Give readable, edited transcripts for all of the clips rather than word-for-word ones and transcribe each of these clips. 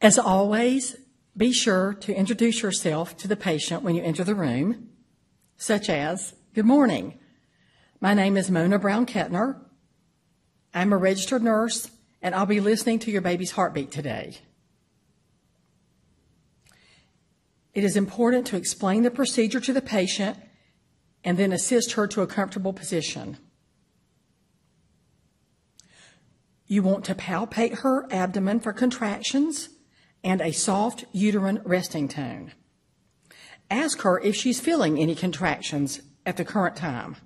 As always, be sure to introduce yourself to the patient when you enter the room, such as, "Good morning. My name is Mona Brown-Kettner. I'm a registered nurse, and I'll be listening to your baby's heartbeat today." It is important to explain the procedure to the patient and then assist her to a comfortable position. You want to palpate her abdomen for contractions and a soft uterine resting tone. Ask her if she's feeling any contractions at the current time.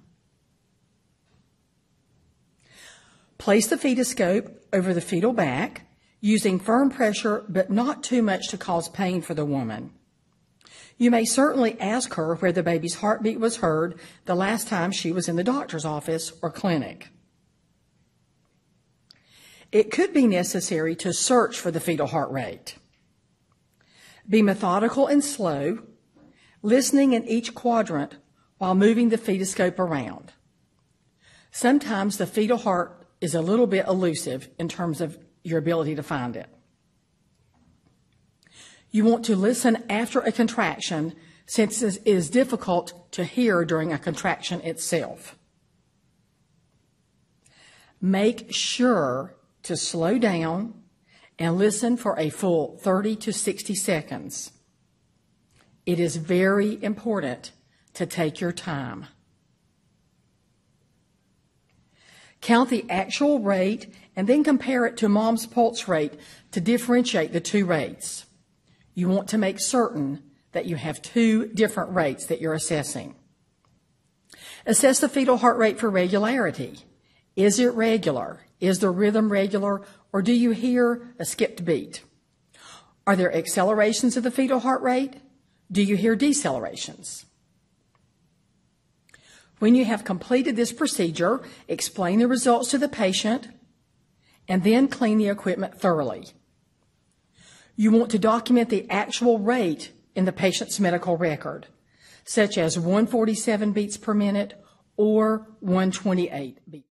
Place the fetoscope over the fetal back, using firm pressure but not too much to cause pain for the woman. You may certainly ask her where the baby's heartbeat was heard the last time she was in the doctor's office or clinic. It could be necessary to search for the fetal heart rate. Be methodical and slow, listening in each quadrant while moving the fetoscope around. Sometimes the fetal heart is a little bit elusive in terms of your ability to find it. You want to listen after a contraction, since it is difficult to hear during a contraction itself. Make sure to slow down and listen for a full 30 to 60 seconds. It is very important to take your time. Count the actual rate and then compare it to mom's pulse rate to differentiate the two rates. You want to make certain that you have two different rates that you're assessing. Assess the fetal heart rate for regularity. Is it regular? Is the rhythm regular, or do you hear a skipped beat? Are there accelerations of the fetal heart rate? Do you hear decelerations? When you have completed this procedure, explain the results to the patient and then clean the equipment thoroughly. You want to document the actual rate in the patient's medical record, such as 147 beats per minute or 128 beats.